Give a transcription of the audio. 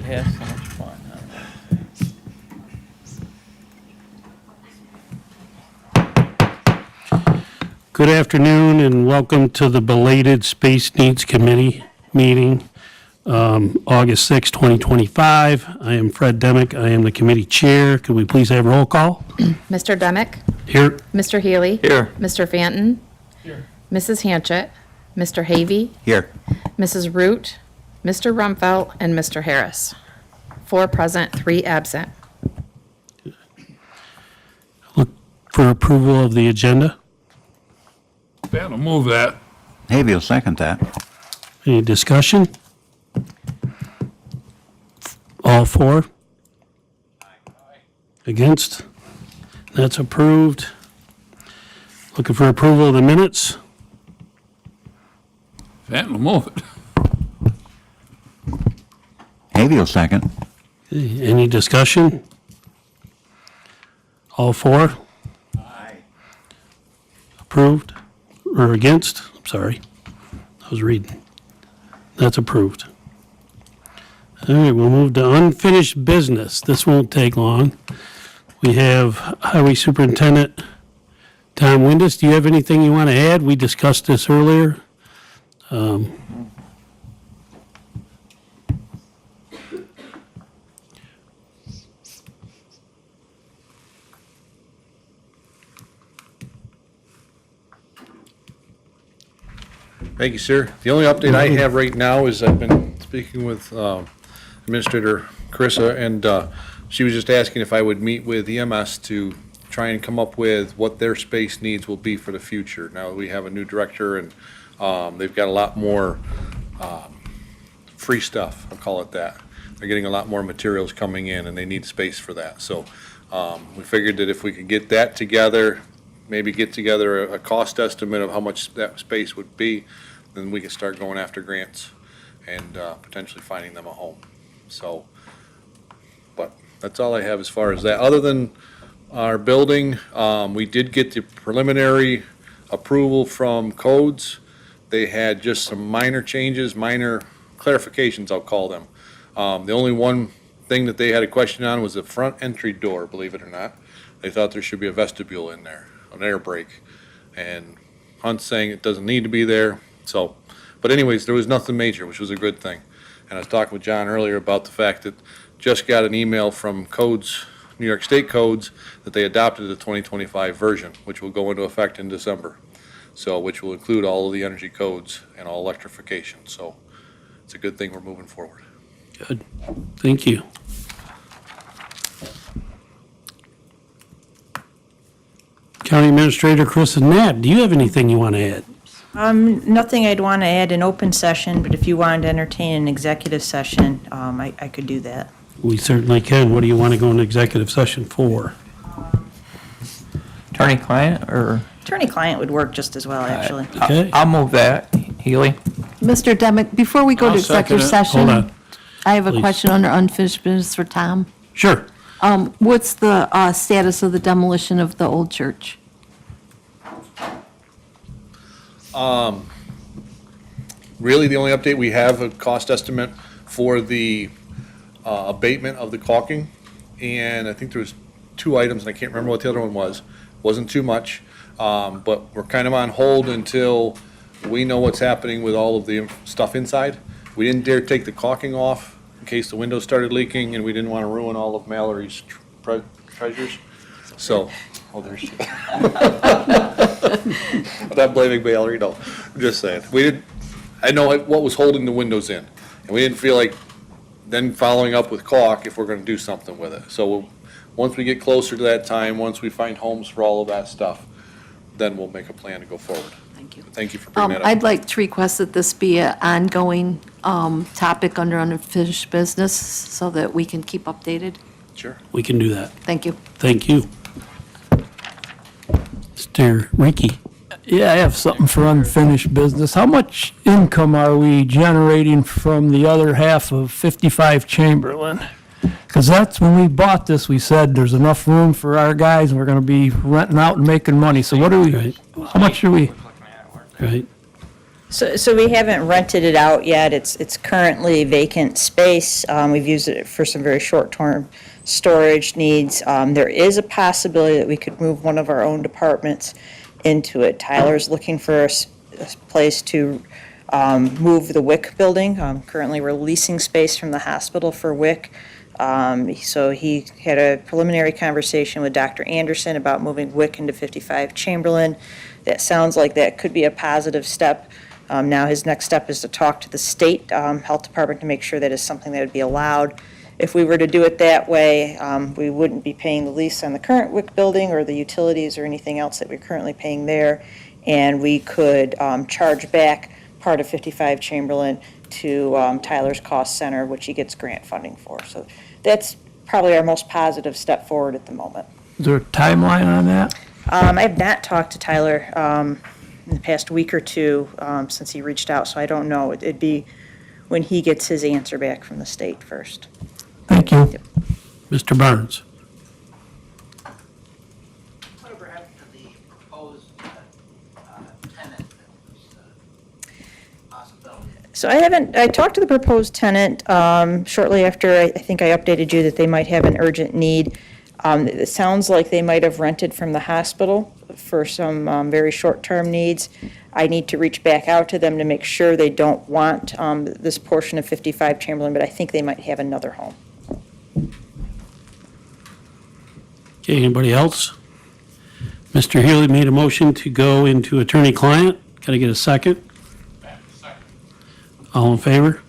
have so much fun. Good afternoon and welcome to the belated Space Needs Committee meeting, August 6, 2025. I am Fred Demick. I am the committee chair. Could we please have roll call? Mr. Demick? Here. Mr. Healy? Here. Mr. Fanton? Here. Mrs. Hanchett? Mr. Havey? Here. Mrs. Root? Mr. Rumfelt? And Mr. Harris. 4 present, 3 absent. Look for approval of the agenda. Ben will move that. Havey will second that. Any discussion? All 4? Against? That's approved. Looking for approval of the minutes. Ben will move it. Havey will second. Any discussion? All 4? Approved or against? I'm sorry. I was reading. That's approved. All right, we'll move to unfinished business. This won't take long. We have Highway Superintendent Tom Windus. Do you have anything you want to add? We discussed this earlier. Thank you, sir. The only update I have right now is I've been speaking with Administrator Carissa, and she was just asking if I would meet with EMS to try and come up with what their space needs will be for the future. Now that we have a new director, and they've got a lot more free stuff, I'll call it that. They're getting a lot more materials coming in, and they need space for that. So we figured that if we could get that together, maybe get together a cost estimate of how much that space would be, then we can start going after grants and potentially finding them a home. So, but that's all I have as far as that. Other than our building, we did get the preliminary approval from codes. They had just some minor changes, minor clarifications, I'll call them. The only one thing that they had a question on was the front entry door, believe it or not. They thought there should be a vestibule in there, an air brake, and Hunt's saying it doesn't need to be there. So, but anyways, there was nothing major, which was a good thing. And I was talking with John earlier about the fact that just got an email from codes, New York State codes, that they adopted the 2025 version, which will go into effect in December. So, which will include all of the energy codes and all electrification. So, it's a good thing we're moving forward. Good. Thank you. County Administrator Chris Knapp, do you have anything you want to add? Nothing I'd want to add in open session, but if you wanted to entertain an executive session, I could do that. We certainly can. What do you want to go into executive session for? Attorney-client, or? Attorney-client would work just as well, actually. Okay. I'll move that. Healy? Mr. Demick, before we go to I'll second executive it. session, Hold on. I have a Please. question under unfinished business for Tom. Sure. What's the status of the demolition of the old church? Really, the only update, we have a cost estimate for the abatement of the caulking. And I think there was 2 items, and I can't remember what the other one was. Wasn't too much, but we're kind of on hold until we know what's happening with all of the stuff inside. We didn't dare take the caulking off in case the windows started leaking, and we didn't want to ruin all of Mallory's treasures. So, oh, there she is. I'm not blaming Mallory, no. I'm just saying. I know what was holding the windows in, and we didn't feel like then following up with caulk if we're going to do something with it. So once we get closer to that time, once we find homes for all of that stuff, then we'll make a plan to go forward. Thank you. Thank you for bringing that up. I'd like to request that this be an ongoing topic under unfinished business so that we can keep updated. Sure. We can do that. Thank you. Thank you. Mr. Ricky. Yeah, I have something for unfinished business. How much income are we generating from the other half of 55 Chamberlain? Because that's, when we bought this, we said there's enough room for our guys, and we're going to be renting out and making money. So what are we, Right. how much are we? Right. So we haven't rented it out yet. It's currently vacant space. We've used it for some very short-term storage needs. There is a possibility that we could move one of our own departments into it. Tyler's looking for a place to move the WIC building. Currently, we're leasing space from the hospital for WIC. So he had a preliminary conversation with Dr. Anderson about moving WIC into 55 Chamberlain. That sounds like that could be a positive step. Now his next step is to talk to the state health department to make sure that is something that would be allowed. If we were to do it that way, we wouldn't be paying the lease on the current WIC building or the utilities or anything else that we're currently paying there. And we could charge back part of 55 Chamberlain to Tyler's Cost Center, which he gets grant funding for. So that's probably our most positive step forward at the moment. Is there a timeline on that? I have not talked to Tyler in the past week or two since he reached out, so I don't know. It'd be when he gets his answer back from the state first. Thank you. Mr. Barnes? Whatever happened to the proposed tenant that was possibility? So I talked to the proposed tenant shortly after I think I updated you that they might have an urgent need. It sounds like they might have rented from the hospital for some very short-term needs. I need to reach back out to them to make sure they don't want this portion of 55 Chamberlain, but I think they might have another home. Okay, anybody else? Mr. Healy made a motion to go into attorney-client. Can I get a second? All in favor?